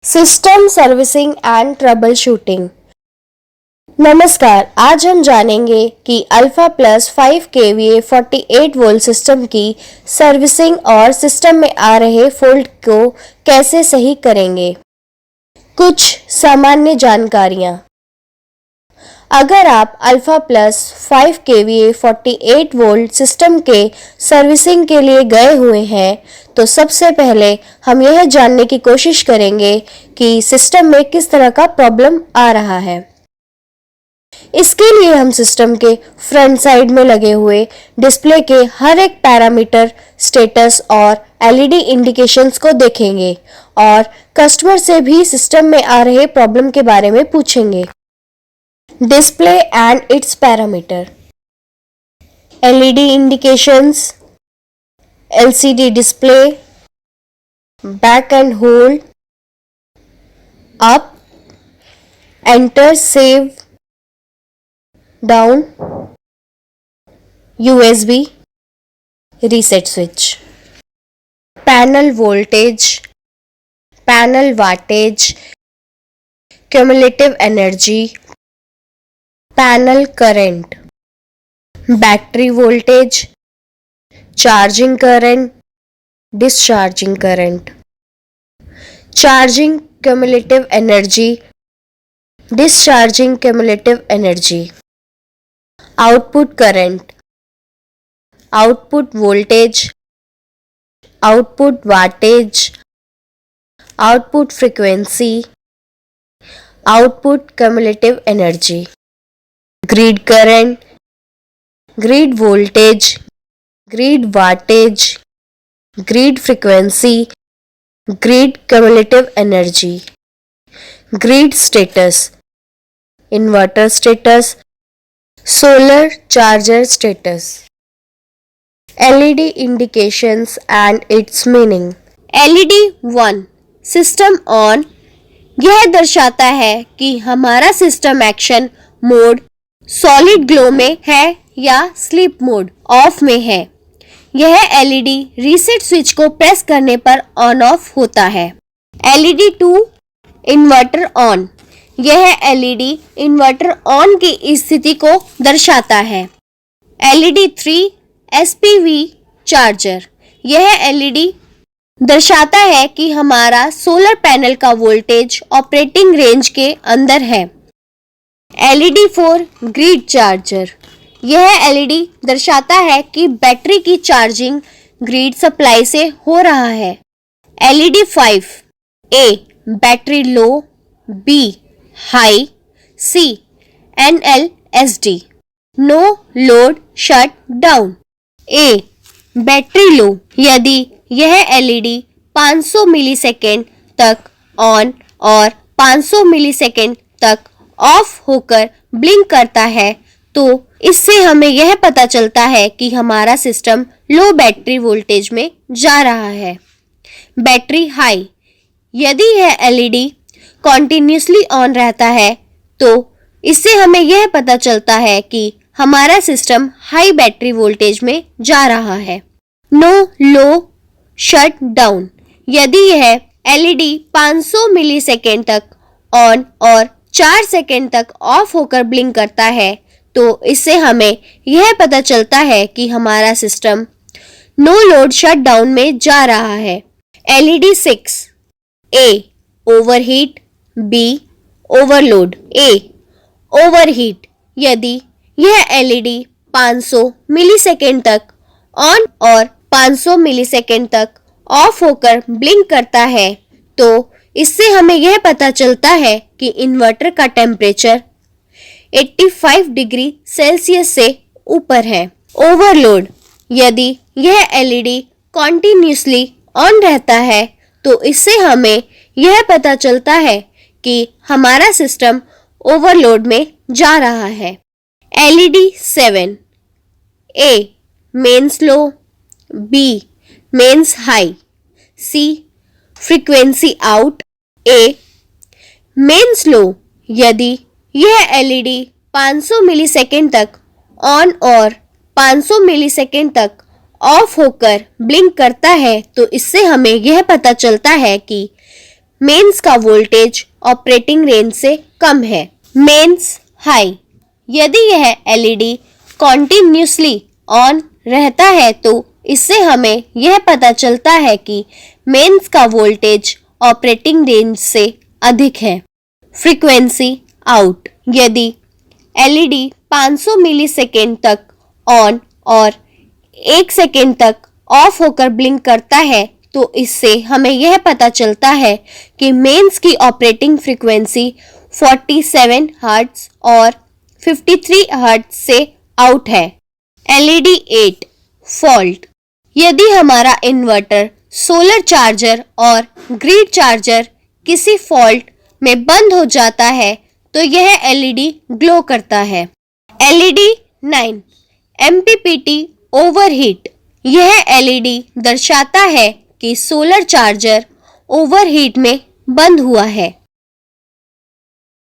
System servicing and trouble shooting. नमस्कार, आज हम जानेंगे कि Alpha Plus 5 kVA 48 volt system की सर्विसिंग और सिस्टम में आ रहे फॉल्ट को कैसे सही करेंगे। कुछ सामान्य जानकारियाँ। अगर आप alpha Plus 5 kVA 48 volt system के सर्विसिंग के लिए गए हुए हैं तो सबसे पहले हम यह जानने की कोशिश करेंगे कि सिस्टम में किस तरह का प्रॉब्लम आ रहा है। इसके लिए हम सिस्टम के फ्रंट साइड में लगे हुए डिस्प्ले के हर एक पैरामीटर, स्टेटस और एलईडी इंडिकेशंस को देखेंगे और कस्टमर से भी सिस्टम में आ रहे प्रॉब्लम के बारे में पूछेंगे। Display and its parameter. LED indications, LCD display, back and hold, up, enter, save, down, USB, reset switch. Panel voltage, panel wattage, cumulative energy, panel current, battery voltage, charging current, discharging current, charging cumulative energy, discharging cumulative energy, output current, output voltage, output wattage, output frequency, output cumulative energy, grid current, grid voltage, grid wattage, grid frequency, grid cumulative energy, grid status, inverter status, solar charger status, LED indications and it's meaning. LED 1 system on, यह दर्शाता है कि हमारा system action mode solid glow में है या sleep mode of में है। यह एलईडी रीसेट स्विच को प्रेस करने पर ऑन ऑफ होता है। एलईडी 2 इन्वर्टर ऑन, यह एलईडी इन्वर्टर ऑन की स्थिति को दर्शाता है। एलईडी 3 एसपीवी चार्जर, यह एलईडी दर्शाता है कि हमारा सोलर पैनल का वोल्टेज ऑपरेटिंग रेंज के अंदर है। एलईडी 4 ग्रिड चार्जर, यह एलईडी दर्शाता है कि बैटरी की चार्जिंग ग्रिड सप्लाई से हो रहा है। एलईडी 5 ए बैटरी लो, बी हाई, सी एनएलएसडी नो लोड शट डाउन। ए बैटरी लो, यदि यह एलईडी 500 मिलीसेकेंड तक ऑन और 500 मिलीसेकेंड तक ऑफ होकर ब्लिंक करता है तो इससे हमें यह पता चलता है कि हमारा सिस्टम लो बैटरी वोल्टेज में जा रहा है। बैटरी हाई, यदि यह एलईडी कॉन्टिन्यूसली ऑन रहता है तो इससे हमें यह पता चलता है कि हमारा सिस्टम हाई बैटरी वोल्टेज में जा रहा है। नो लो शट डाउन, यदि यह एलईडी 500 मिलीसेकेंड तक ऑन और 4 सेकेंड तक ऑफ होकर ब्लिंक करता है तो इससे हमें यह पता चलता है कि हमारा system no load shut down में जा रहा है। LED 6 A overheat, B overload. A overheat, यदि यह एलईडी 500 मिलीसेकेंड तक ऑन और 500 मिलीसेकेंड तक ऑफ होकर ब्लिंक करता है तो इससे हमें यह पता चलता है कि इन्वर्टर का टेम्परेचर 85 डिग्री सेल्सियस से ऊपर है। ओवरलोड, यदि यह एलईडी कॉन्टिन्यूसली ऑन रहता है तो इससे हमें यह पता चलता है कि हमारा सिस्टम ओवरलोड में जा रहा है। एलईडी 7 ए मेंस लो, बी मेंस हाई, सी फ्रीक्वेंसी आउट। ए मेंस लो, यदि यह एलईडी 500 मिलीसेकेंड तक ऑन और 500 मिलीसेकेंड तक ऑफ होकर ब्लिंक करता है तो इससे हमें यह पता चलता है कि मेंस का वोल्टेज ऑपरेटिंग रेंज से कम है। मेंस हाई, यदि यह एलईडी कॉन्टिन्यूसली ऑन रहता है तो इससे हमें यह पता चलता है कि मेंस का वोल्टेज ऑपरेटिंग रेंज से अधिक है। फ्रीक्वेंसी आउट, यदि एलईडी 500 मिलीसेकेंड तक ऑन और 1 सेकेंड तक ऑफ होकर ब्लिंक करता है तो इससे हमें यह पता चलता है कि मेंस की ऑपरेटिंग फ्रीक्वेंसी 47 हर्ट्ज और 53 हर्ट्ज से आउट है। एलईडी 8 फॉल्ट, यदि हमारा इन्वर्टर, सोलर चार्जर और ग्रिड चार्जर किसी फॉल्ट में बंद हो जाता है तो यह एलईडी ग्लो करता है। एलईडी 9 एमपीपीटी ओवरहीट, यह एलईडी दर्शाता है कि सोलर चार्जर ओवरहीट में बंद हुआ है।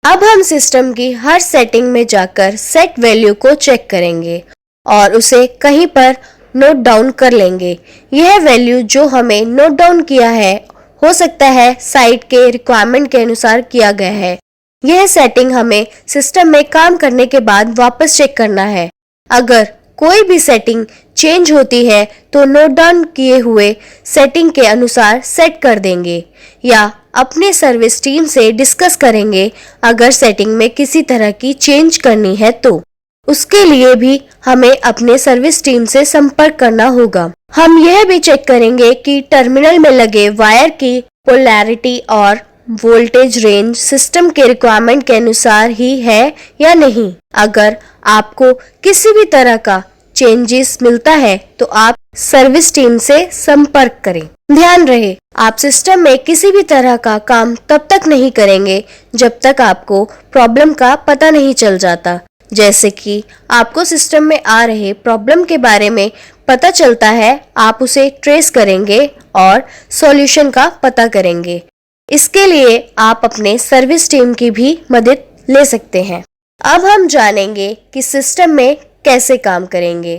अब हम सिस्टम की हर सेटिंग में जाकर सेट वैल्यू को चेक करेंगे और उसे कहीं पर नोट डाउन कर लेंगे। यह वैल्यू जो हमें नोट डाउन किया है हो सकता है साइट के रिक्वायरमेंट के अनुसार किया गया है। यह सेटिंग हमें सिस्टम में काम करने के बाद वापस चेक करना है। अगर कोई भी सेटिंग चेंज होती है तो नोट डाउन किए हुए सेटिंग के अनुसार सेट कर देंगे या अपने सर्विस टीम से डिस्कस करेंगे। अगर सेटिंग में किसी तरह की चेंज करनी है तो उसके लिए भी हमें अपने सर्विस टीम से संपर्क करना होगा। हम यह भी चेक करेंगे कि टर्मिनल में लगे वायर की पोलैरिटी और वोल्टेज रेंज सिस्टम के रिक्वायरमेंट के अनुसार ही है या नहीं। अगर आपको किसी भी तरह का चेंजेस मिलता है तो आप सर्विस टीम से संपर्क करें। ध्यान रहे, आप सिस्टम में किसी भी तरह का काम तब तक नहीं करेंगे जब तक आपको प्रॉब्लम का पता नहीं चल जाता। जैसे कि आपको सिस्टम में आ रहे प्रॉब्लम के बारे में पता चलता है, आप उसे ट्रेस करेंगे और सॉल्यूशन का पता करेंगे। इसके लिए आप अपने सर्विस टीम की भी मदद ले सकते हैं। अब हम जानेंगे कि सिस्टम में कैसे काम करेंगे।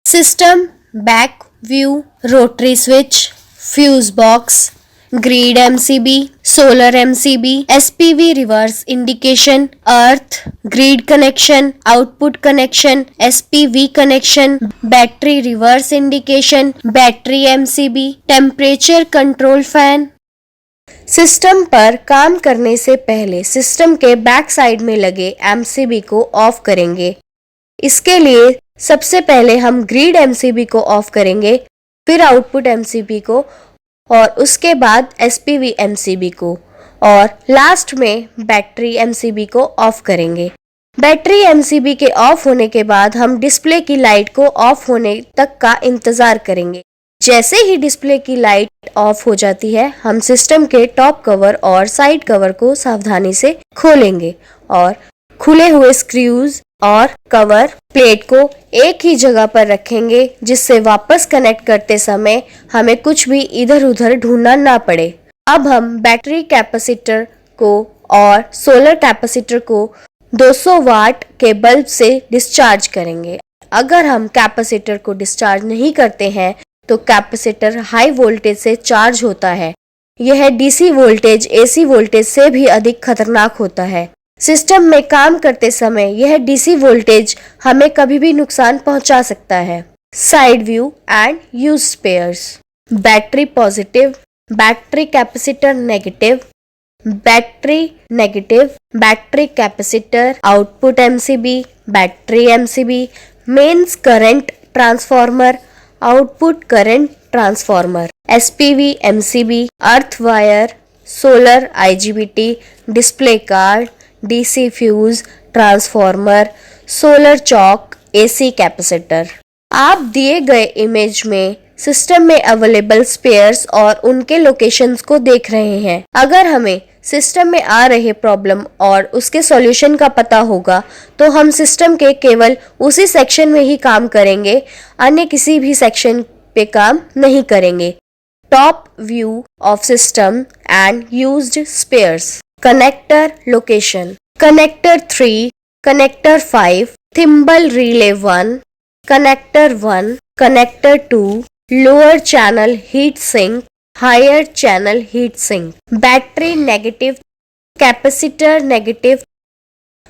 System back view, rotary switch, fuse box, grid MCB, solar MCB, SPV reverse indication, earth, grid connection, output connection, SPV connection, battery reverse indication, battery MCB, temperature control fan. System पर काम करने से पहले system के back side में लगे MCB को of करेंगे। इसके लिए सबसे पहले हम ग्रिड एमसीबी को ऑफ करेंगे, फिर आउटपुट एमसीबी को और उसके बाद एसपीवी एमसीबी को और लास्ट में बैटरी एमसीबी को ऑफ करेंगे। बैटरी एमसीबी के ऑफ होने के बाद हम डिस्प्ले की लाइट को ऑफ होने तक का इंतजार करेंगे। जैसे ही डिस्प्ले की लाइट ऑफ हो जाती है, हम सिस्टम के टॉप कवर और साइड कवर को सावधानी से खोलेंगे और खुले हुए स्क्रूज और कवर प्लेट को एक ही जगह पर रखेंगे, जिससे वापस कनेक्ट करते समय हमें कुछ भी इधर उधर ढूंढना ना पड़े। अब हम बैटरी कैपेसिटर को और सोलर कैपेसिटर को 200 वाट के बल्ब से डिस्चार्ज करेंगे। अगर हम कैपेसिटर को डिस्चार्ज नहीं करते हैं तो कैपेसिटर हाई वोल्टेज से चार्ज होता है। यह डीसी वोल्टेज एसी वोल्टेज से भी अधिक खतरनाक होता है। सिस्टम में काम करते समय यह डीसी वोल्टेज हमें कभी भी नुकसान पहुंचा सकता है। Side view and use spares. Battery positive, battery capacitor negative, battery negative, battery capacitor, output MCB, battery MCB, mains current transformer, output current transformer, SPV MCB, earth wire, solar IGBT, display card, DC fuse transformer, solar choke, AC capacitor. आप दिए गए image में system में available spheres और उनके locations को देख रहे हैं। अगर हमें सिस्टम में आ रहे प्रॉब्लम और उसके सॉल्यूशन का पता होगा तो हम सिस्टम के केवल उसी सेक्शन में ही काम करेंगे, अन्य किसी भी सेक्शन पे काम नहीं करेंगे। Top view of system and used spares. Connector location. Connector 3, connector 5, thimble relay 1, connector 1, connector 2, lower channel heat sink, higher channel heat sink, battery negative, capacitor negative.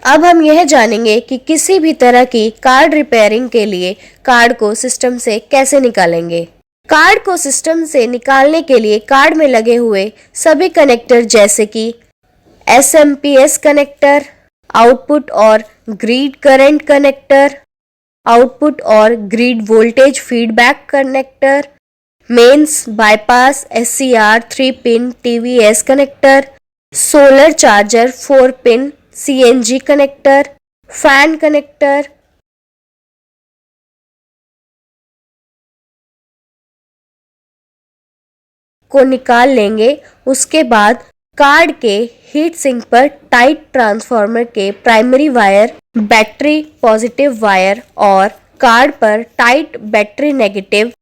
अब हम यह जानेंगे कि किसी भी तरह की कार्ड रिपेयरिंग के लिए कार्ड को सिस्टम से कैसे निकालेंगे। कार्ड को सिस्टम से निकालने के लिए कार्ड में लगे हुए सभी कनेक्टर जैसे कि SMP कनेक्टर, आउटपुट और ग्रिड करंट कनेक्टर, आउटपुट और grid voltage feedback connector, mains bypass SCR 3 pin TVS connector, solar charger 4 pin CNG connector, fan connector, को निकाल लेंगे। उसके बाद कार्ड के हीट सिंक पर टाइट ट्रांसफार्मर के primary wire, battery positive wire और कार्ड पर टाइट बैटरी नेगेटिव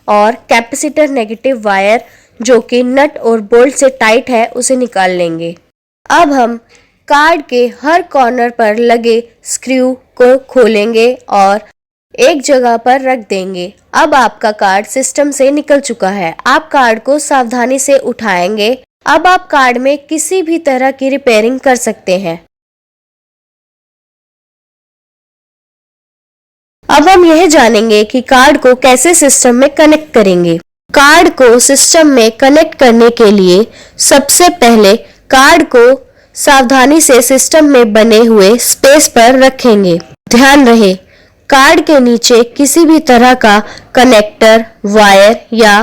और कैपेसिटर नेगेटिव वायर जो कि नट और बोल्ट से टाइट है उसे निकाल लेंगे। अब हम कार्ड के हर कॉर्नर पर लगे स्क्रू को खोलेंगे और एक जगह पर रख देंगे। अब आपका कार्ड सिस्टम से निकल चुका है। आप कार्ड को सावधानी से उठाएंगे। अब आप कार्ड में किसी भी तरह की रिपेयरिंग कर सकते हैं। अब हम यह जानेंगे कि कार्ड को कैसे सिस्टम में कनेक्ट करेंगे। कार्ड को सिस्टम में कनेक्ट करने के लिए सबसे पहले कार्ड को सावधानी से सिस्टम में बने हुए स्पेस पर रखेंगे। ध्यान रहे, कार्ड के नीचे किसी भी तरह का कनेक्टर, वायर या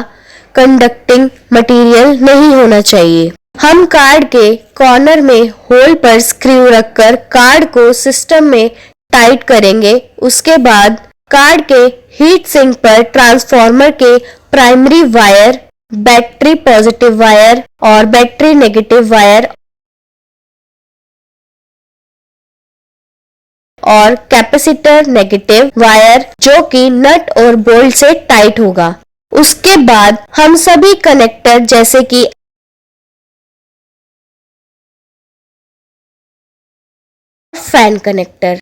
कंडक्टिंग मटेरियल नहीं होना चाहिए। हम कार्ड के कॉर्नर में होल पर स्क्रू रखकर कार्ड को सिस्टम में टाइट करेंगे। उसके बाद कार्ड के हीट सिंक पर ट्रांसफार्मर के primary wire, battery positive wire और बैटरी नेगेटिव वायर और कैपेसिटर नेगेटिव वायर जो कि नट और बोल्ट से टाइट होगा। उसके बाद हम सभी कनेक्टर जैसे कि fan connector,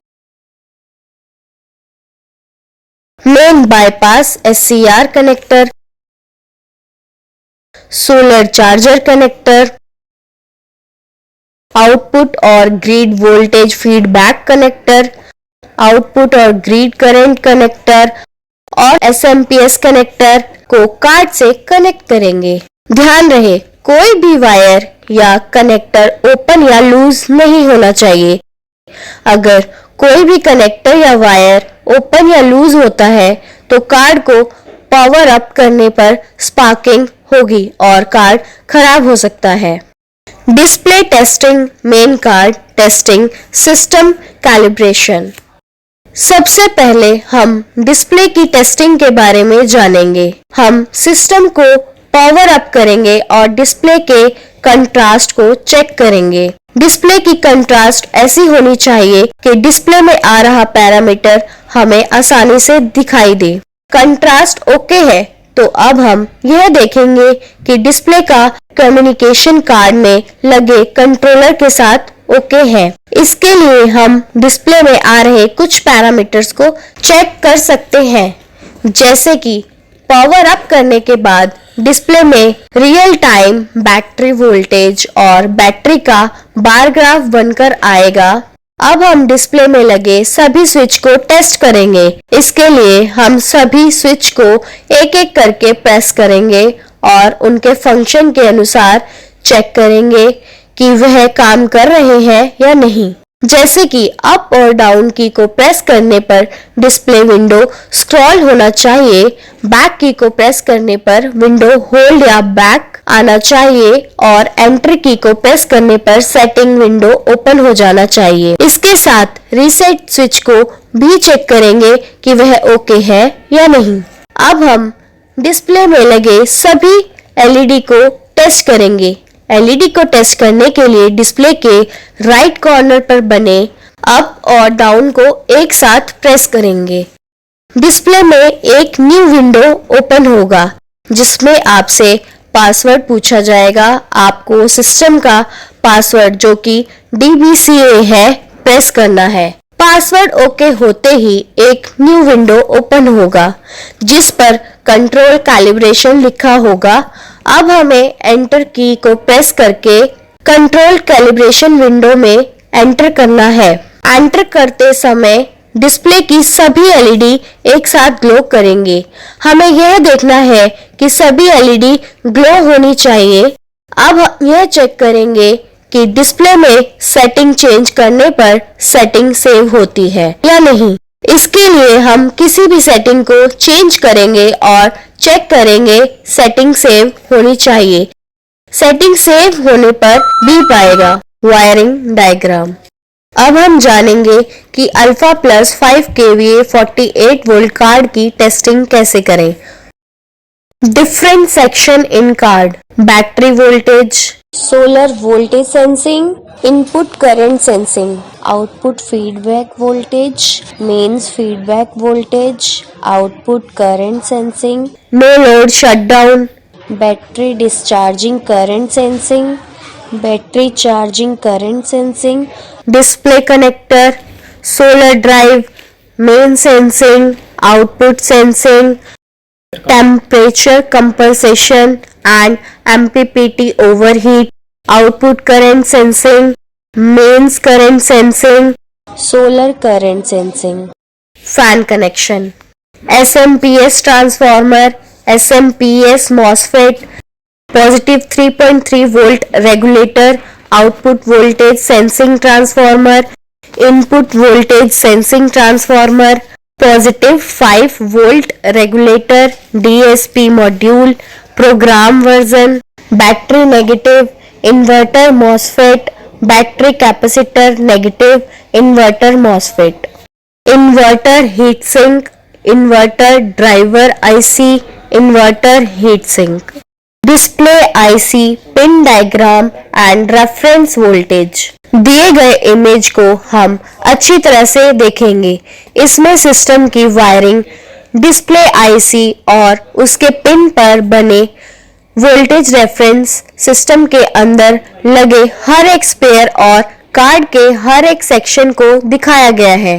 main bypass SCR connector, solar charger connector, output और grid voltage feedback connector, output और ग्रिड करंट कनेक्टर और SMPS कनेक्टर को कार्ड से कनेक्ट करेंगे। ध्यान रहे, कोई भी वायर या कनेक्टर ओपन या लूज नहीं होना चाहिए। अगर कोई भी कनेक्टर या वायर ओपन या लूज होता है तो कार्ड को पावर अप करने पर स्पार्किंग होगी और कार्ड खराब हो सकता है। Display testing, main card testing, system calibration. सबसे पहले हम डिस्प्ले की टेस्टिंग के बारे में जानेंगे। हम सिस्टम को पावर अप करेंगे और डिस्प्ले के कंट्रास्ट को चेक करेंगे। डिस्प्ले की कंट्रास्ट ऐसी होनी चाहिए कि डिस्प्ले में आ रहा पैरामीटर हमें आसानी से दिखाई दे। कंट्रास्ट ओके है तो अब हम यह देखेंगे कि डिस्प्ले का कम्युनिकेशन कार्ड में लगे कंट्रोलर के साथ ओके है। इसके लिए हम डिस्प्ले में आ रहे कुछ पैरामीटर्स को चेक कर सकते हैं, जैसे कि पावर अप करने के बाद डिस्प्ले में रियल टाइम बैटरी वोल्टेज और बैटरी का बार ग्राफ बनकर आएगा। अब हम डिस्प्ले में लगे सभी स्विच को टेस्ट करेंगे। इसके लिए हम सभी स्विच को एक एक करके प्रेस करेंगे और उनके फंक्शन के अनुसार चेक करेंगे कि वह काम कर रहे हैं या नहीं। जैसे कि अप और डाउन की को प्रेस करने पर डिस्प्ले विंडो स्क्रॉल होना चाहिए, बैक की को प्रेस करने पर विंडो होल्ड या बैक आना चाहिए और एंटर की को प्रेस करने पर सेटिंग विंडो ओपन हो जाना चाहिए। इसके साथ रीसेट स्विच को भी चेक करेंगे कि वह ओके है या नहीं। अब हम डिस्प्ले में लगे सभी LED को टेस्ट करेंगे। LED को टेस्ट करने के लिए डिस्प्ले के राइट कॉर्नर पर बने अप और डाउन को एक साथ प्रेस करेंगे। डिस्प्ले में एक न्यू विंडो ओपन होगा जिसमें आपसे पासवर्ड पूछा जाएगा। आपको सिस्टम का पासवर्ड जो कि DBCA है प्रेस करना है। पासवर्ड ओके होते ही एक न्यू विंडो ओपन होगा जिस पर कंट्रोल कैलिब्रेशन लिखा होगा। अब हमें एंटर की को प्रेस करके कंट्रोल कैलिब्रेशन विंडो में एंटर करना है। एंटर करते समय डिस्प्ले की सभी LED एक साथ ग्लो करेंगे। हमें यह देखना है कि सभी LED ग्लो होनी चाहिए। अब हम यह चेक करेंगे कि डिस्प्ले में सेटिंग चेंज करने पर सेटिंग सेव होती है या नहीं। इसके लिए हम किसी भी सेटिंग को चेंज करेंगे और चेक करेंगे सेटिंग सेव होनी चाहिए। सेटिंग सेव होने पर बीप आएगा। Wiring diagram. अब हम जानेंगे कि Alpha Plus 5 kVA 48 volt card की टेस्टिंग कैसे करें। Different section in card. Battery voltage, solar voltage sensing, input current sensing, output feedback voltage, mains feedback voltage, output current sensing, no load shutdown, battery discharging current sensing, battery charging current sensing, display connector, solar drive, main sensing, output sensing, temperature compensation and MPPT overheat, output current sensing, mains current sensing, solar current sensing. Fan connection. SMPS transformer, SMPS MOSFET, positive 3.3 volt regulator, output voltage sensing transformer, input voltage sensing transformer, positive 5 volt regulator, DSP module, program version, battery negative, inverter MOSFET, battery capacitor negative, inverter MOSFET, inverter heatsink, inverter driver IC, inverter heatsink, display IC, pin diagram and reference voltage। दिए गए image को हम अच्छी तरह से देखेंगे। इसमें system की वायरिंग, डिस्प्ले IC और उसके पिन पर बने वोल्टेज रेफरेंस, सिस्टम के अंदर लगे हर एक स्पेयर और कार्ड के हर एक सेक्शन को दिखाया गया है।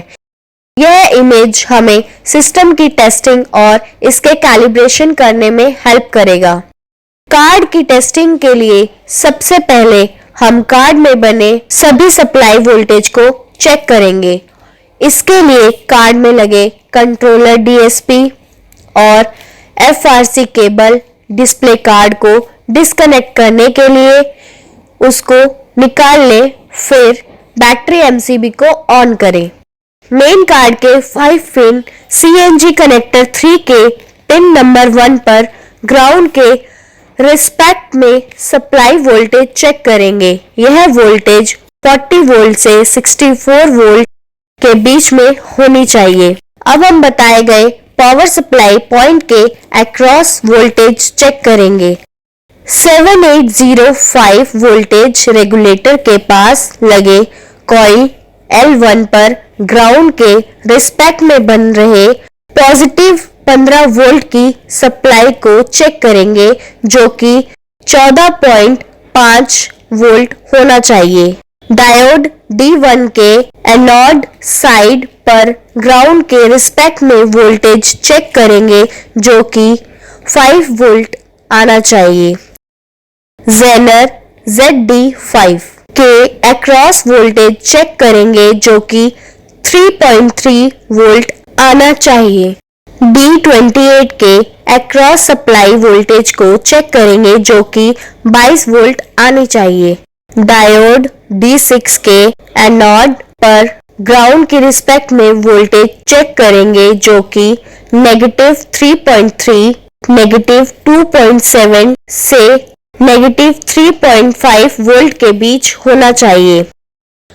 यह इमेज हमें सिस्टम की टेस्टिंग और इसके कैलिब्रेशन करने में हेल्प करेगा। कार्ड की टेस्टिंग के लिए सबसे पहले हम कार्ड में बने सभी सप्लाई वोल्टेज को चेक करेंगे। इसके लिए कार्ड में लगे कंट्रोलर DSP और FRC केबल डिस्प्ले कार्ड को डिस्कनेक्ट करने के लिए उसको निकाल लें, फिर बैटरी MCB को ऑन करें। मेन कार्ड के 5 पिन CNG कनेक्टर 3 के पिन नंबर 1 पर ग्राउंड के रिस्पेक्ट में सप्लाई वोल्टेज चेक करेंगे। यह वोल्टेज 40 वोल्ट से 64 वोल्ट के बीच में होनी चाहिए। अब हम बताए गए पावर सप्लाई पॉइंट के अक्रॉस वोल्टेज चेक करेंगे। 7805 वोल्टेज रेगुलेटर के पास लगे कॉइल L1 पर ग्राउंड के रिस्पेक्ट में बन रहे पॉजिटिव 15 वोल्ट की सप्लाई को चेक करेंगे जो कि 14.5 वोल्ट होना चाहिए। डायोड D1 के एनोड साइड पर ग्राउंड के रिस्पेक्ट में वोल्टेज चेक करेंगे जो कि 5 वोल्ट आना चाहिए। जेनर ZD5 के अक्रॉस वोल्टेज चेक करेंगे जो कि 3.3 वोल्ट आना चाहिए। D28 के अक्रॉस सप्लाई वोल्टेज को चेक करेंगे जो कि 22 वोल्ट आनी चाहिए। डायोड D6 के एनोड पर ग्राउंड की रिस्पेक्ट में वोल्टेज चेक करेंगे जो कि -3.3, -2.7 से -3.5 वोल्ट के बीच होना चाहिए।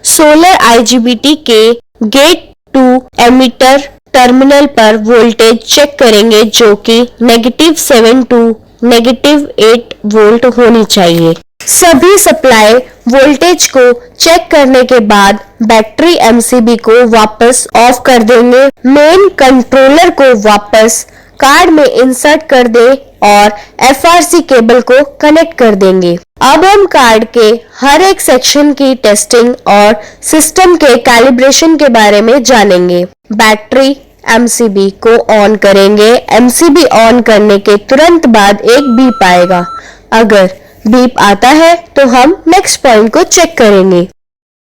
सोलर IGBT के गेट टू एमिटर टर्मिनल पर वोल्टेज चेक करेंगे जो कि -7 टू -8 वोल्ट होनी चाहिए। सभी सप्लाई वोल्टेज को चेक करने के बाद बैटरी MCB को वापस ऑफ कर देंगे। मेन कंट्रोलर को वापस कार्ड में इंसर्ट कर दें और FRC केबल को कनेक्ट कर देंगे। अब हम कार्ड के हर एक सेक्शन की टेस्टिंग और सिस्टम के कैलिब्रेशन के बारे में जानेंगे। बैटरी MCB को ऑन करेंगे। MCB ऑन करने के तुरंत बाद एक बीप आएगा। अगर बीप आता है तो हम नेक्स्ट पॉइंट को चेक करेंगे।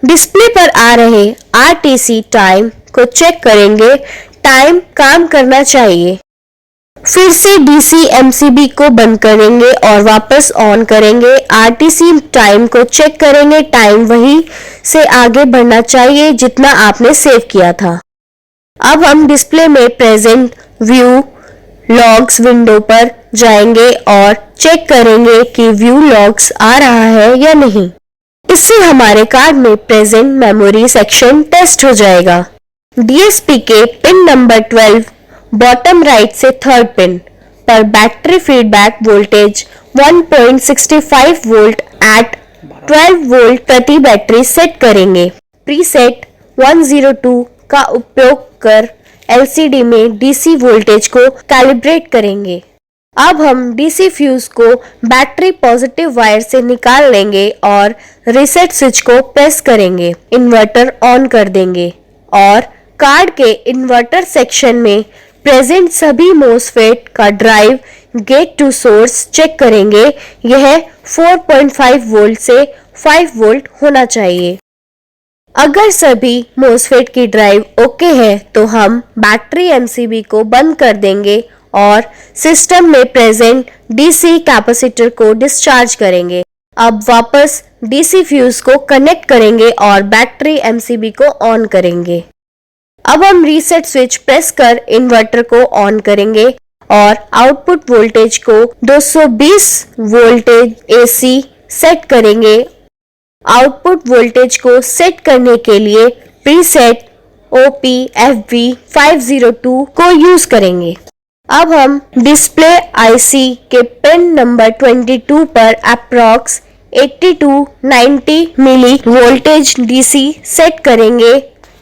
डिस्प्ले पर आ रहे RTC टाइम को चेक करेंगे। टाइम काम करना चाहिए। फिर से DC MCB को बंद करेंगे और वापस ऑन करेंगे। RTC टाइम को चेक करेंगे। टाइम वही से आगे बढ़ना चाहिए जितना आपने सेव किया था। अब हम डिस्प्ले में प्रेजेंट व्यू लॉग्स विंडो पर जाएंगे और चेक करेंगे कि व्यू लॉग्स आ रहा है या नहीं। इससे हमारे कार्ड में प्रेजेंट मेमोरी सेक्शन टेस्ट हो जाएगा। DSP के पिन नंबर 12 बॉटम राइट से थर्ड पिन पर battery feedback voltage 1.65 volt at 12 volt प्रति बैटरी सेट करेंगे। प्रीसेट 102 का उपयोग कर LCD में DC वोल्टेज को कैलिब्रेट करेंगे। अब हम DC फ्यूज को बैटरी पॉजिटिव वायर से निकाल लेंगे और रीसेट स्विच को प्रेस करेंगे। इन्वर्टर ऑन कर देंगे और कार्ड के इन्वर्टर सेक्शन में प्रेजेंट सभी मोसफेट का drive gate to source check करेंगे। यह 4.5 वोल्ट से 5 वोल्ट होना चाहिए। अगर सभी मोसफेट की ड्राइव ओके है तो हम बैटरी MCB को बंद कर देंगे और सिस्टम में प्रेजेंट DC कैपेसिटर को डिस्चार्ज करेंगे। अब वापस DC फ्यूज को कनेक्ट करेंगे और बैटरी MCB को ऑन करेंगे। अब हम रीसेट स्विच प्रेस कर इन्वर्टर को ऑन करेंगे और आउटपुट वोल्टेज को 220 वोल्टेज AC सेट करेंगे। आउटपुट वोल्टेज को सेट करने के लिए प्रीसेट OPFV 502 को यूज करेंगे। अब हम डिस्प्ले IC के पिन नंबर 22 पर अप्रॉक्स 80-90 मिली वोल्टेज DC सेट करेंगे।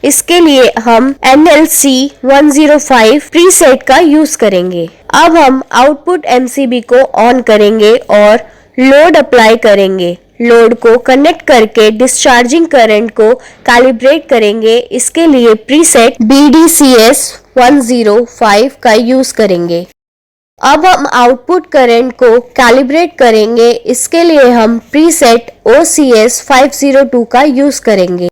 इसके लिए हम NLC 105 प्रीसेट का यूज करेंगे। अब हम आउटपुट MCB को ऑन करेंगे और लोड अप्लाई करेंगे। लोड को कनेक्ट करके डिस्चार्जिंग करंट को कैलिब्रेट करेंगे। इसके लिए प्रीसेट BDCS 105 का यूज करेंगे। अब हम आउटपुट करंट को कैलिब्रेट करेंगे। इसके लिए हम प्रीसेट OCS 502 का यूज करेंगे।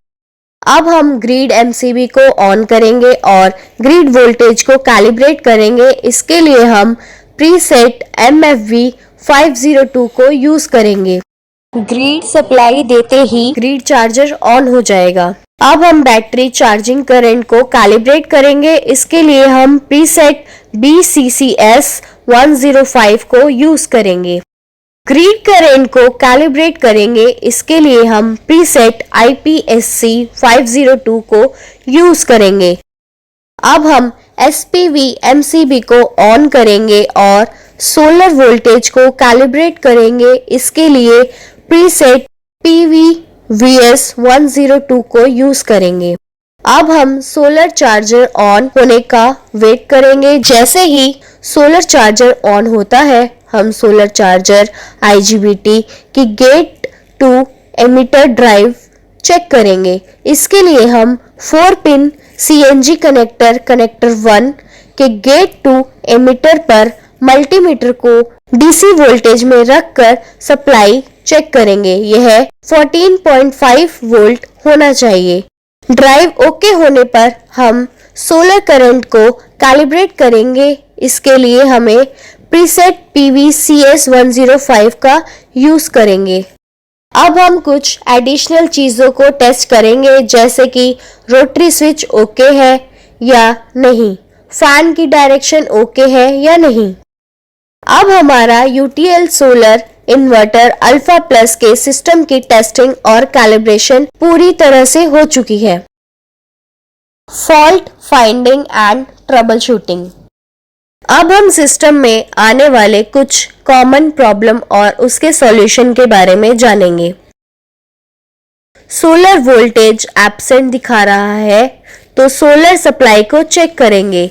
अब हम ग्रिड MCB को ऑन करेंगे और ग्रिड वोल्टेज को कैलिब्रेट करेंगे। इसके लिए हम प्रीसेट MFV 502 को यूज करेंगे। ग्रिड सप्लाई देते ही ग्रिड चार्जर ऑन हो जाएगा। अब हम बैटरी चार्जिंग करंट को कैलिब्रेट करेंगे। इसके लिए हम प्रीसेट BCCS 105 को यूज करेंगे। ग्रिड करंट को कैलिब्रेट करेंगे। इसके लिए हम प्रीसेट IPSC 502 को यूज करेंगे। अब हम SPV MCB को ऑन करेंगे और सोलर वोल्टेज को कैलिब्रेट करेंगे। इसके लिए प्रीसेट PVVS 102 को यूज करेंगे। अब हम सोलर चार्जर ऑन होने का वेट करेंगे। जैसे ही सोलर चार्जर ऑन होता है हम सोलर चार्जर IGBT की gate to emitter drive check करेंगे। इसके लिए हम 4 पिन CNG कनेक्टर 1 के गेट टू एमिटर पर मल्टीमीटर को DC वोल्टेज में रखकर सप्लाई चेक करेंगे। यह 14.5 वोल्ट होना चाहिए। ड्राइव ओके होने पर हम सोलर करंट को कैलिब्रेट करेंगे। इसके लिए हमें प्रीसेट PVCS 105 का यूज करेंगे। अब हम कुछ एडिशनल चीजों को टेस्ट करेंगे, जैसे कि रोटरी स्विच ओके है या नहीं, फैन की डायरेक्शन ओके है या नहीं। अब हमारा UTL solar inverter alpha plus के सिस्टम की टेस्टिंग और कैलिब्रेशन पूरी तरह से हो चुकी है। Fault finding and trouble shooting. अब हम सिस्टम में आने वाले कुछ कॉमन प्रॉब्लम और उसके सॉल्यूशन के बारे में जानेंगे। सोलर वोल्टेज एब्सेंट दिखा रहा है तो सोलर सप्लाई को चेक करेंगे।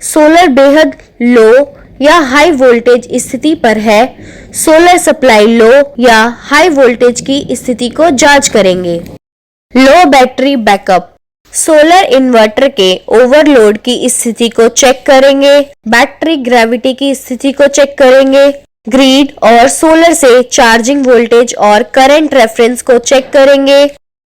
सोलर बेहद लो या हाई वोल्टेज स्थिति पर है, सोलर सप्लाई लो या हाई वोल्टेज की स्थिति को जांच करेंगे। लो बैटरी बैकअप, सोलर इन्वर्टर के ओवरलोड की स्थिति को चेक करेंगे, बैटरी ग्रेविटी की स्थिति को चेक करेंगे, ग्रिड और सोलर से चार्जिंग वोल्टेज और करंट रेफरेंस को चेक करेंगे।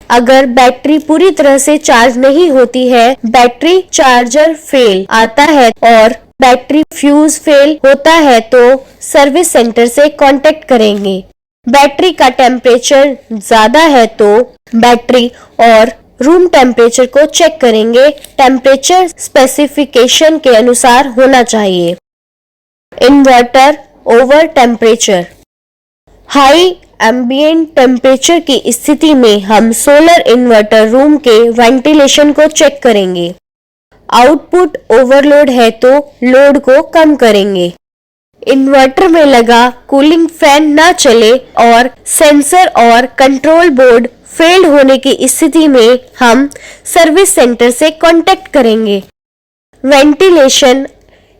अगर बैटरी पूरी तरह से चार्ज नहीं होती है, बैटरी चार्जर फेल आता है और बैटरी फ्यूज फेल होता है तो सर्विस सेंटर से कांटेक्ट करेंगे। बैटरी का टेम्परेचर ज्यादा है तो बैटरी और रूम टेम्परेचर को चेक करेंगे। टेम्परेचर स्पेसिफिकेशन के अनुसार होना चाहिए। Inverter over temperature, high ambient temperature की स्थिति में हम सोलर इन्वर्टर रूम के वेंटिलेशन को चेक करेंगे। आउटपुट ओवरलोड है तो लोड को कम करेंगे। इन्वर्टर में लगा कूलिंग फैन न चले और सेंसर और कंट्रोल बोर्ड फेल होने की स्थिति में हम सर्विस सेंटर से कांटेक्ट करेंगे। वेंटिलेशन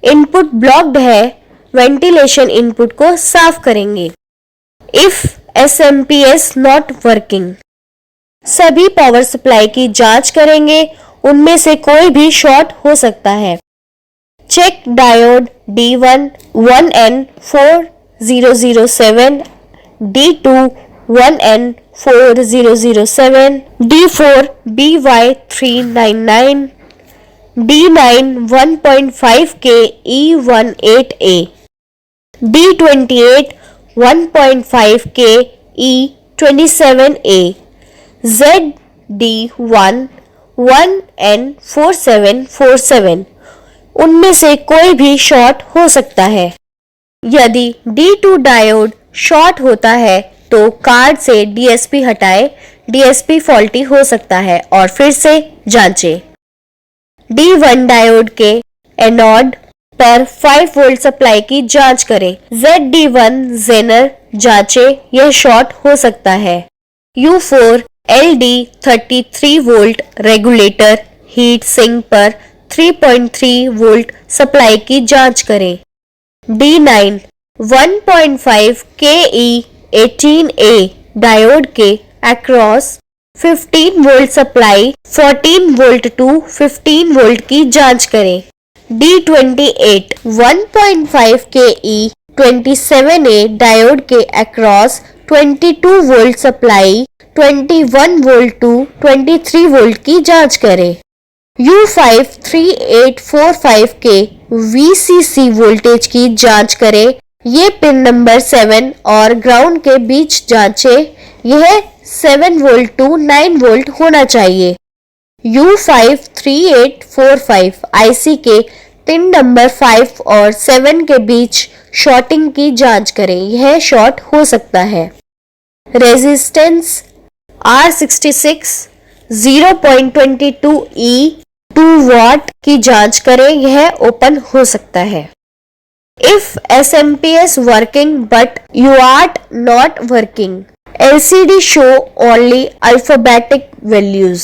इनपुट ब्लॉक्ड है, वेंटिलेशन इनपुट को साफ करेंगे। इफ SMPS नॉट वर्किंग, सभी पावर सप्लाई की जांच करेंगे, उनमें से कोई भी शॉर्ट हो सकता है। Check diode D1 1N4007, D2 1N4007, D4 BY399, D9 1.5K E18A, D28 1.5K E27A, ZD1 1N4747, उनमें से कोई भी शॉर्ट हो सकता है। यदि D2 डायोड शॉर्ट होता है तो कार्ड से DSP हटाएं, DSP फॉल्टी हो सकता है और फिर से जांचें। D1 डायोड के एनोड पर 5 वोल्ट सप्लाई की जांच करें। ZD1 जेनर जांचें, यह शॉर्ट हो सकता है। U4 LD33 volt regulator heat sink पर 3.3 वोल्ट सप्लाई की जांच करें। D9 1.5 KE18A डायोड के across 15 volt supply 14 volt to 15 volt की जांच करें। D28 1.5 KE27A डायोड के across 22 volt supply 21 volt to 23 volt की जांच करें। U5 3845 के VCC वोल्टेज की जांच करें। ये पिन नंबर 7 और ग्राउंड के बीच जांचें, यह 7 वोल्ट टू 9 वोल्ट होना चाहिए। U5 3845 IC के पिन नंबर 5 और 7 के बीच शॉर्टिंग की जांच करें, यह शॉर्ट हो सकता है। रेजिस्टेंस R66 0.22E 2 वाट की जांच करें, यह ओपन हो सकता है। If SMPS working but UART not working, LCD show only alphabetic values।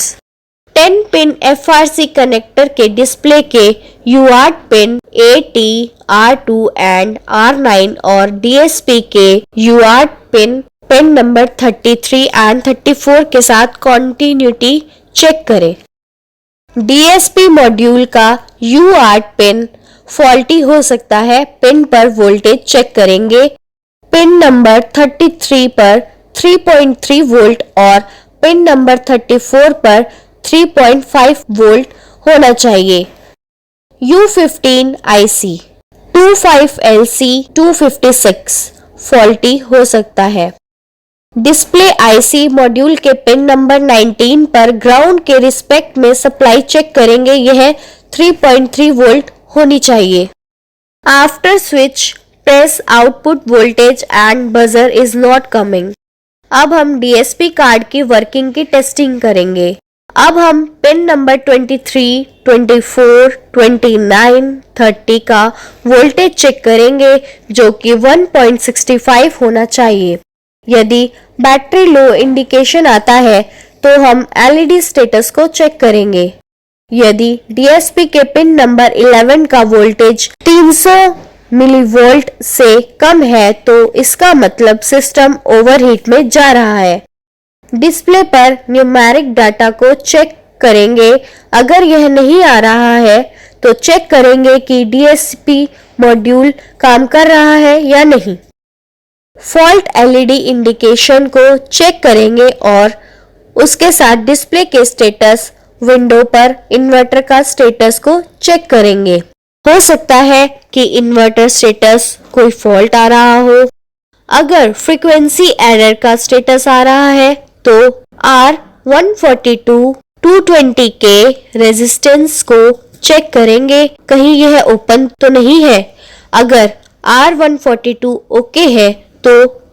10 pin FRC connector के डिस्प्ले के UART pin AT, R2 and R9 और DSP के UART पिन नंबर 33 एंड 34 के साथ कॉन्टिन्यूटी चेक करें। DSP मॉड्यूल का UART pin faulty हो सकता है, पिन पर वोल्टेज चेक करेंगे। पिन नंबर 33 पर 3.3 वोल्ट और पिन नंबर 34 पर 3.5 वोल्ट होना चाहिए। U15 IC 25LC 256 फॉल्टी हो सकता है। डिस्प्ले IC मॉड्यूल के पिन नंबर 19 पर ग्राउंड के रिस्पेक्ट में सप्लाई चेक करेंगे, यह 3.3 वोल्ट होनी चाहिए। After switch press output voltage and buzzer is not coming. अब हम DSP कार्ड की वर्किंग की टेस्टिंग करेंगे। अब हम पिन नंबर 23, 24, 29, 30 का वोल्टेज चेक करेंगे जो कि 1.65 होना चाहिए। यदि बैटरी लो इंडिकेशन आता है तो हम LED स्टेटस को चेक करेंगे। यदि डीएसपी के पिन नंबर 11 का वोल्टेज 300 मिलीवोल्ट से कम है तो इसका मतलब सिस्टम ओवरहीट में जा रहा है। डिस्प्ले पर न्यूमेरिक डाटा को चेक करेंगे। अगर यह नहीं आ रहा है तो चेक करेंगे कि डीएसपी मॉड्यूल काम कर रहा है या नहीं। फॉल्ट एलईडी इंडिकेशन को चेक करेंगे और उसके साथ डिस्प्ले के स्टेटस विंडो पर इन्वर्टर का स्टेटस को चेक करेंगे। हो सकता है कि इन्वर्टर स्टेटस कोई फॉल्ट आ रहा हो। अगर फ्रीक्वेंसी एरर का स्टेटस आ रहा है तो R142 220 के रेजिस्टेंस को चेक करेंगे, कहीं यह ओपन तो नहीं है। अगर R142 ओके है तो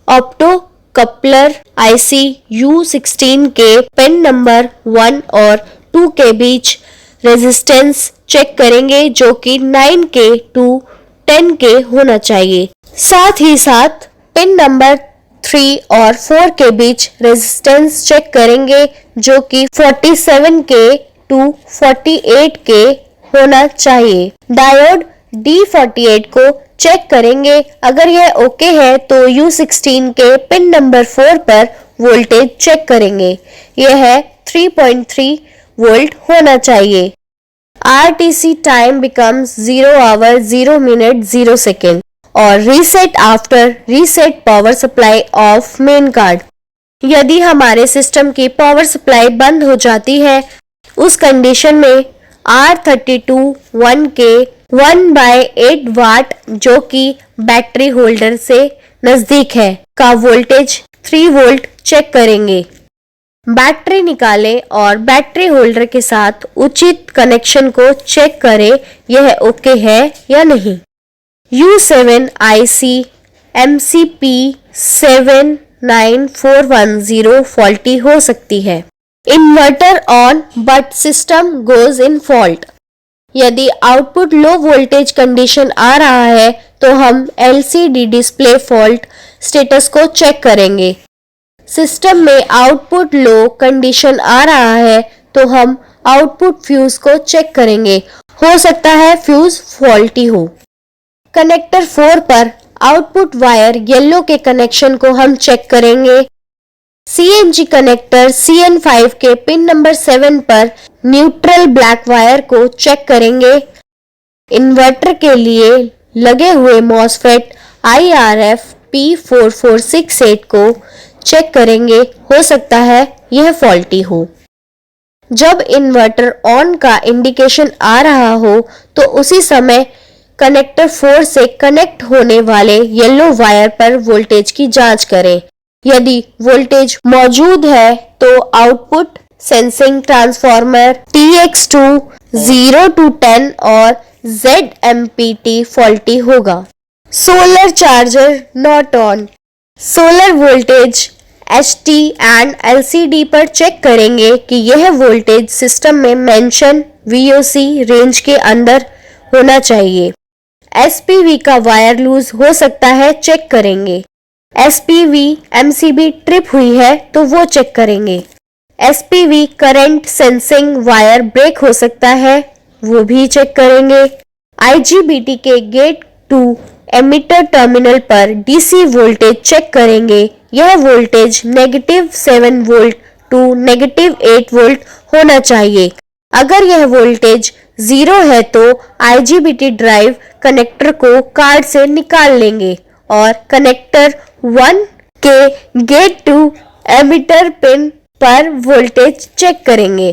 ऑप्टो कपलर IC U16 के पिन नंबर 1 और 2 के बीच रेजिस्टेंस चेक करेंगे जो कि 9K to 10K होना चाहिए। साथ ही साथ पिन नंबर 3 और 4 के बीच रेजिस्टेंस चेक करेंगे जो कि 47K to 48K होना चाहिए। डायोड D48 को चेक करेंगे। अगर यह ओके है तो U16 के पिन नंबर 4 पर वोल्टेज चेक करेंगे। यह 3.3 वोल्ट होना चाहिए। RTC time becomes 0 hour 0 minute 0 second और reset after reset power supply of main card. यदि हमारे सिस्टम की पावर सप्लाई बंद हो जाती है उस कंडीशन में R32 1K 1/8 वाट जो कि बैटरी होल्डर से नजदीक है का वोल्टेज 3 वोल्ट चेक करेंगे। बैटरी निकालें और बैटरी होल्डर के साथ उचित कनेक्शन को चेक करें यह ओके है या नहीं। U7 IC MCP 79410 फॉल्टी हो सकती है। Inverter on but system goes in fault. यदि आउटपुट लो वोल्टेज कंडीशन आ रहा है तो हम LCD डिस्प्ले फॉल्ट स्टेटस को चेक करेंगे। सिस्टम में आउटपुट लो कंडीशन आ रहा है तो हम आउटपुट फ्यूज को चेक करेंगे। हो सकता है फ्यूज फॉल्टी हो। कनेक्टर 4 पर आउटपुट वायर येलो के कनेक्शन को हम चेक करेंगे। CNG कनेक्टर CN5 के पिन नंबर 7 पर न्यूट्रल ब्लैक वायर को चेक करेंगे। इन्वर्टर के लिए लगे हुए मॉसफेट IRF P4468 को चेक करेंगे। हो सकता है यह फॉल्टी हो। जब इन्वर्टर ऑन का इंडिकेशन आ रहा हो तो उसी समय कनेक्टर 4 से कनेक्ट होने वाले येलो वायर पर वोल्टेज की जांच करें। यदि वोल्टेज मौजूद है तो output sensing transformer TX2 0 to 10 और ZMPT फॉल्टी होगा। Solar charger not on. Solar voltage HT and LCD पर चेक करेंगे कि यह वोल्टेज सिस्टम में मेंशन VOC रेंज के अंदर होना चाहिए। SPV का वायर लूज हो सकता है, चेक करेंगे। SPV MCB ट्रिप हुई है तो वो चेक करेंगे। SPV current sensing wire break हो सकता है, वो भी चेक करेंगे। IGBT के गेट टू एमिटर टर्मिनल पर DC वोल्टेज चेक करेंगे। यह वोल्टेज -7 वोल्ट टू -8 वोल्ट होना चाहिए। अगर यह वोल्टेज 0 है तो IGBT ड्राइव कनेक्टर को कार्ड से निकाल लेंगे और कनेक्टर 1 के गेट टू एमिटर पिन पर वोल्टेज चेक करेंगे।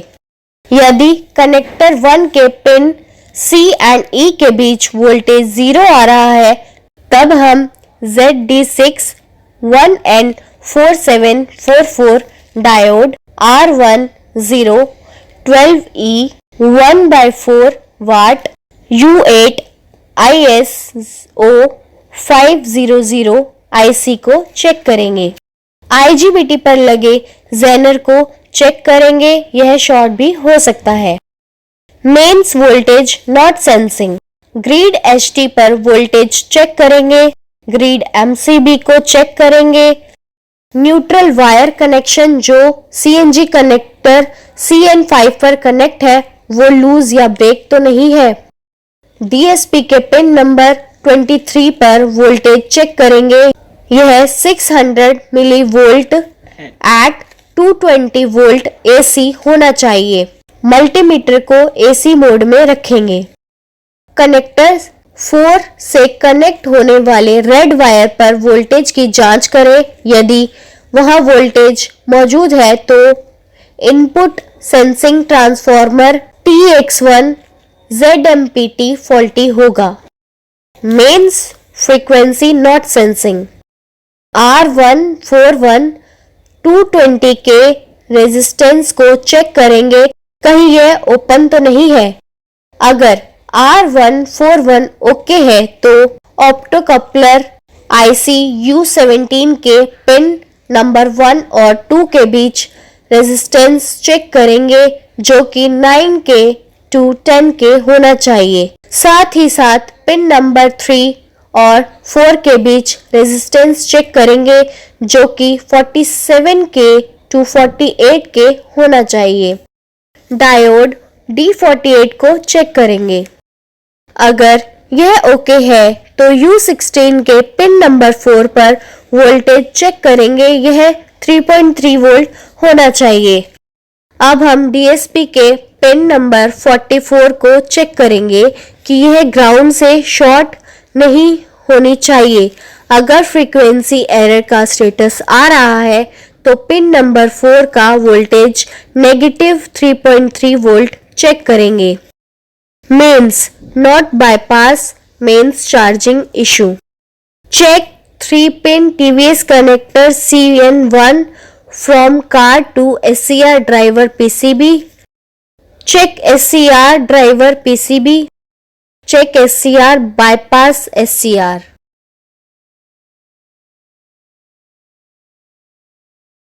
यदि कनेक्टर 1 के पिन C एंड E के बीच वोल्टेज 0 आ रहा है तब हम ZD6 1N4744 diode R10 12E 1/4 वाट U8 ISO 500 IC को चेक करेंगे। IGBT पर लगे जेनर को चेक करेंगे, यह शॉर्ट भी हो सकता है। Mains voltage not sensing. Grid HT पर वोल्टेज चेक करेंगे। ग्रिड MCB को चेक करेंगे। न्यूट्रल वायर कनेक्शन जो CNG कनेक्टर CN5 पर कनेक्ट है वो लूज या ब्रेक तो नहीं है। डीएसपी के पिन नंबर 23 पर वोल्टेज चेक करेंगे। यह 600 milli volt at 220 volt AC होना चाहिए। मल्टीमीटर को एसी मोड में रखेंगे। कनेक्टर 4 से कनेक्ट होने वाले रेड वायर पर वोल्टेज की जांच करें। यदि वहां वोल्टेज मौजूद है तो input sensing transformer TX1 ZMPT faulty होगा। Mains frequency not sensing. R141 220 के रेजिस्टेंस को चेक करेंगे, कहीं यह ओपन तो नहीं है। अगर R141 ओके है तो ऑप्टोकपलर IC U17 के पिन नंबर 1 और 2 के बीच रेजिस्टेंस चेक करेंगे, जो कि 9K to 10K होना चाहिए। साथ ही साथ पिन नंबर 3 और 4 के बीच रेजिस्टेंस चेक करेंगे, जो कि 47K to 48K होना चाहिए। डायोड D48 को चेक करेंगे। अगर यह ओके है तो U16 के पिन नंबर 4 पर वोल्टेज चेक करेंगे। यह 3.3 वोल्ट होना चाहिए। अब हम DSP के पिन नंबर 44 को चेक करेंगे कि यह ग्राउंड से शॉर्ट नहीं होनी चाहिए। अगर फ्रीक्वेंसी एरर का स्टेटस आ रहा है तो पिन नंबर 4 का वोल्टेज नेगेटिव 3.3 वोल्ट चेक करेंगे। Mains not bypass mains charging issue. Check 3-pin TVS connector CN1 from car to SCR driver PCB. Check SCR driver PCB. Check SCR bypass SCR.